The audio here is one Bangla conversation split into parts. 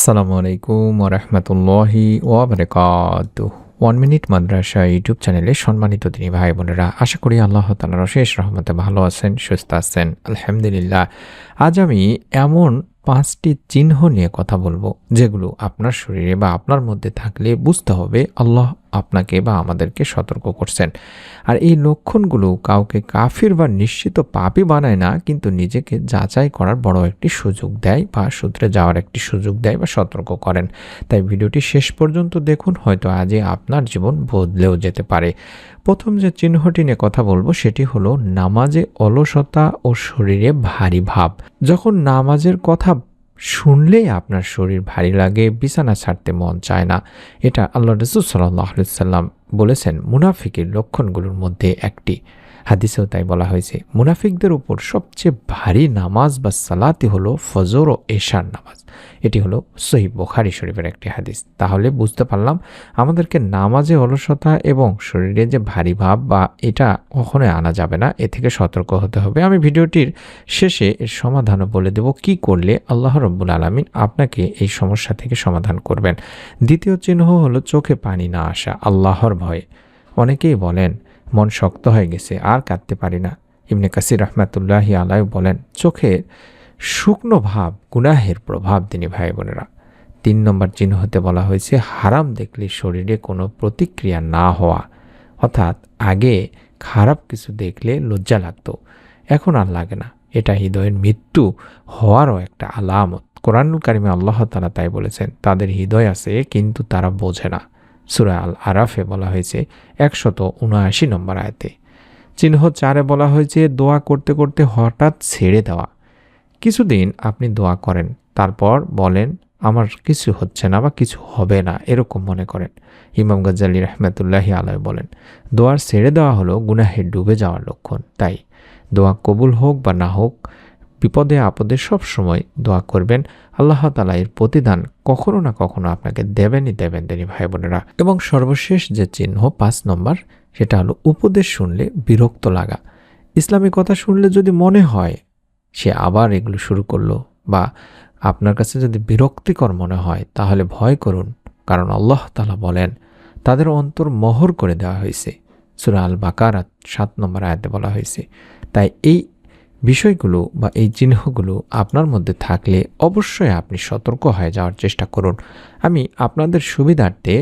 আসসালামু আলাইকুম ওয়া রাহমাতুল্লাহি ওয়া বারাকাতুহু। 1 মিনিট মাদ্রাসা ইউটিউব চ্যানেলে সম্মানিত দিনী ভাই বোনেরা, আশা করি আল্লাহ তাআলার অশেষ রহমতে ভালো আছেন, সুস্থ আছেন। আলহামদুলিল্লাহ। আজ আমি এমন 5টি চিহ্ন নিয়ে কথা বলবো, যেগুলো আপনার শরীরে বা আপনার মধ্যে থাকলে বুঝতে হবে আল্লাহ আপনাকে বা আমাদেরকে সতর্ক করছেন। আর এই লক্ষণগুলো কাউকে কাফির বা নিশ্চিত পাপী বানায় না, কিন্তু নিজেকে যাচাই করার বড় একটি সুযোগ দেয় বা শুধরে যাওয়ার একটি সুযোগ দেয় বা সতর্ক করেন। তাই ভিডিওটি শেষ পর্যন্ত দেখুন, হয়তো আজই আপনার জীবন বদলেও যেতে পারে। প্রথম যে চিহ্নটি নিয়ে কথা বলবো সেটি হলো নামাজে অলসতা ও শরীরে ভারী ভাব। যখন নামাজের কথা শুনলেই আপনার শরীর ভারী লাগে, বিছানা ছাড়তে মন চায় না, এটা আল্লাহ রাসূল সাল্লাল্লাহু আলাইহি সাল্লাম বলেছেন মুনাফিকের লক্ষণগুলোর মধ্যে একটি। হাদিসেও তাই বলা হয়েছে, মুনাফিকদের উপর সবচেয়ে ভারী নামাজ বা সালাতই হলো ফজর ও এশার নামাজ। এটি হলো সহিহ বুখারী শরীফের একটি হাদিস। তাহলে বুঝতে পারলাম আমাদেরকে নামাজে অলসতা এবং শরীরে যে ভারী ভাব বা এটা কখনোই আনা যাবে না, এ থেকে সতর্ক হতে হবে। আমি ভিডিওটির শেষে এর সমাধানও বলে দেব, কি করলে আল্লাহ রাব্বুল আলামিন আপনাকে এই সমস্যা থেকে সমাধান করবেন। দ্বিতীয় চিহ্ন হলো চোখে পানি না আসা, আল্লাহর ভয়ে। অনেকেই বলেন মন শক্ত হয়ে গেছে, আর কাঁদতে পারি না। ইবনে কাসির রাহমাতুল্লাহি আলাইহি বলেন চোখের শুকনো ভাব গুনাহের প্রভাব। দিনী ভাই বোনেরা, 3 নম্বর চিহ্ন হতে বলা হয়েছে হারাম দেখলে শরীরে কোনো প্রতিক্রিয়া না হওয়া। অর্থাৎ আগে খারাপ কিছু দেখলে লজ্জা লাগতো, এখন আর লাগে না। এটা হৃদয়ের মৃত্যু হওয়ারও একটা আলামত। কোরআনুল কারিমে আল্লাহ তাআলা তাই বলেছেন, তাদের হৃদয় আছে কিন্তু তারা বোঝে না। সূরা আল আরাফে বলা হয়েছে 179 নম্বর আয়াতে। চিহ্ন 4-এ বলা হয়েছে দোয়া করতে করতে হঠাৎ ছেড়ে দেওয়া। কিছুদিন আপনি দোয়া করেন, তারপর বলেন আমার কিছু হচ্ছে না বা কিছু হবে না, এরকম মনে করেন। ইমাম গাজ্জালী রাহমাতুল্লাহি আলাইহি বলেন দোয়ার ছেড়ে দেওয়া হলো গুনাহে ডুবে যাওয়ার লক্ষণ। তাই দোয়া কবুল হোক বা না হোক, বিপদে আপদে সব সময় দোয়া করবেন। আল্লাহ তাআলা এর প্রতিদান কখনো না কখনো আপনাকে দেবেনই দেবেন দিনী ভাই বোনেরা। এবং সর্বশেষ যে চিহ্ন 5 নম্বর, সেটা হলো উপদেশ শুনলে বিরক্ত লাগা। ইসলামী কথা শুনলে যদি মনে হয় সে আবার এগুলো শুরু করলো, বা আপনার কাছে যদি বিরক্তিকর মনে হয়, তাহলে ভয় করুন, কারণ আল্লাহ তাআলা বলেন তাদের অন্তর মোহর করে দেওয়া হয়েছে। সূরা আল বাকারা 7 নম্বর আয়াতে বলা হয়েছে। তাই এই বিষয়গুলো বা এই চিহ্নগুলো আপনার মধ্যে থাকলে অবশ্যই আপনি সতর্ক হয়ে যাওয়ার চেষ্টা করুন। আমি আপনাদের সুবিধার্থে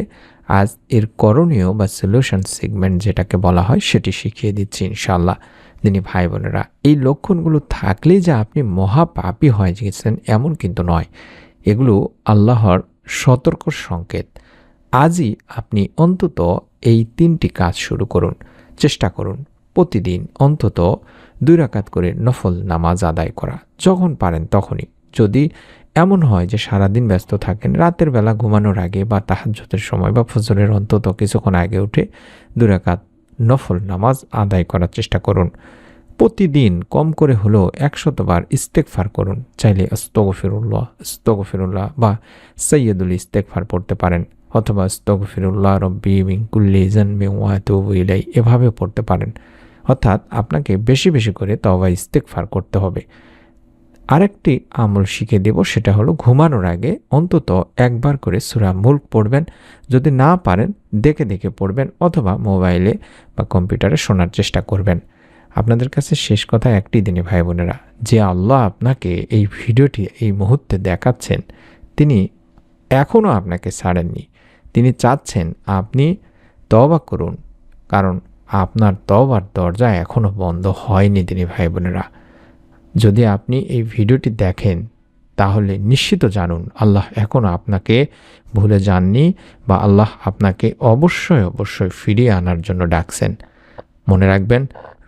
আজ এর করণীয় বা সলিউশন সেগমেন্ট যেটাকে বলা হয় সেটি শিখিয়ে দিচ্ছি ইনশাআল্লাহ। দিনী ভাই বোনেরা, এই লক্ষণগুলো থাকলেই যে আপনি মহাপাপী হয়ে গেছেন এমন কিন্তু নয়। এগুলো আল্লাহর সতর্ক সংকেত। আজই আপনি অন্তত এই 3টি কাজ শুরু করুন। চেষ্টা করুন প্রতিদিন অন্তত 2 রাকাত করে নফল নামাজ আদায় করা, যখন পারেন তখনই। যদি এমন হয় যে সারাদিন ব্যস্ত থাকেন, রাতের বেলা ঘুমানোর আগে বা তাহাজ্জুদের সময় বা ফজরের অন্তত কিছুক্ষণ আগে উঠে 2 রাকাত নফল নামাজ আদায় করার চেষ্টা করুন। প্রতিদিন কম করে হলেও 100 বার ইস্তেগফার করুন। চাইলে আস্তাগফিরুল্লাহ আস্তাগফিরুল্লাহ বা সাইয়্যিদুল ইস্তেগফার পড়তে পারেন, অথবা আস্তাগফিরুল্লাহ রব্বি মিন কুল্লি যানবিন ওয়া আতুবু ইলাইহি এভাবেও পড়তে পারেন। অর্থাৎ আপনাকে বেশি বেশি করে তওবা ইস্তেগফার করতে হবে। আরেকটি আমল শিখে দেব, সেটা হলো ঘুমানোর আগে অন্তত 1 বার করে সূরা মুলক পড়বেন। যদি না পারেন দেখে দেখে পড়বেন, অথবা মোবাইলে বা কম্পিউটারে শোনার চেষ্টা করবেন। আপনাদের কাছে শেষ কথা একটি, দিনী ভাই বোনেরা, যে আল্লাহ আপনাকে এই ভিডিওটি এই মুহূর্তে দেখাচ্ছেন, তিনি এখনও আপনাকে ছাড়েননি। তিনি চাচ্ছেন আপনি তওবা করুন, কারণ আপনার তওবার দরজা এখনও বন্ধ হয়নি। দিনী ভাই বোনেরা, যদি আপনি এই ভিডিওটি দেখেন তাহলে নিশ্চিত জানুন আল্লাহ এখনও আপনাকে ভুলে যাননি, বা আল্লাহ আপনাকে অবশ্যই অবশ্যই ফিরিয়ে আনার জন্য ডাকছেন। মনে রাখবেন,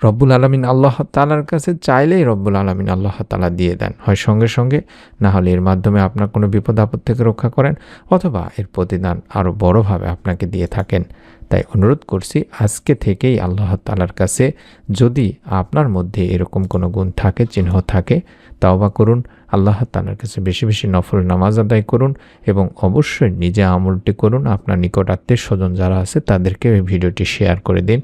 রব্বুল আলামিন আল্লাহ তাআলার কাছে চাইলেই রব্বুল আলামিন আল্লাহ তাআলা দিয়ে দেন, হয় সঙ্গে সঙ্গে, না হলে এর মাধ্যমে আপনার কোনো বিপদ আপদ থেকে রক্ষা করেন, অথবা এর প্রতিদান আরও বড়োভাবে আপনাকে দিয়ে থাকেন। তাই অনুরোধ করছি আজকে থেকেই আল্লাহ তাআলার কাছে, যদি আপনার মধ্যে এরকম কোনো গুণ থাকে, চিহ্ন থাকে, তওবা করুন, আল্লাহ তাআলার কাছে বেশি বেশি নফল নামাজ আদায় করুন, এবং অবশ্যই নিজে আমলটি করুন। আপনার নিকট আত্মীয় স্বজন যারা আছে তাদেরকে এই ভিডিওটি শেয়ার করে দিন।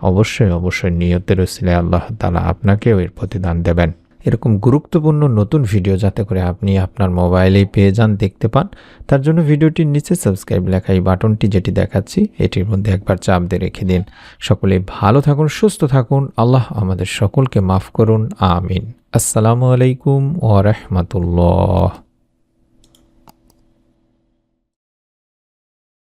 অবশ্যই অবশ্যই নিয়তের উসিলায় আল্লাহ তাআলা আপনাকেও এর প্রতিদান দেবেন। এরকম গুরুত্বপূর্ণ নতুন ভিডিও যাতে করে আপনি আপনার মোবাইলেই পেয়ে যান, দেখতে পান, তার জন্য ভিডিওটির নিচে সাবস্ক্রাইব লেখা এই বাটনটি যেটি দেখাচ্ছি এটির মধ্যে একবার চাপ দিয়ে রেখে দিন। সকলেই ভালো থাকুন, সুস্থ থাকুন। আল্লাহ আমাদের সকলকে মাফ করুন, আমিন। আসসালামু আলাইকুম ওয়া রাহমাতুল্লাহ।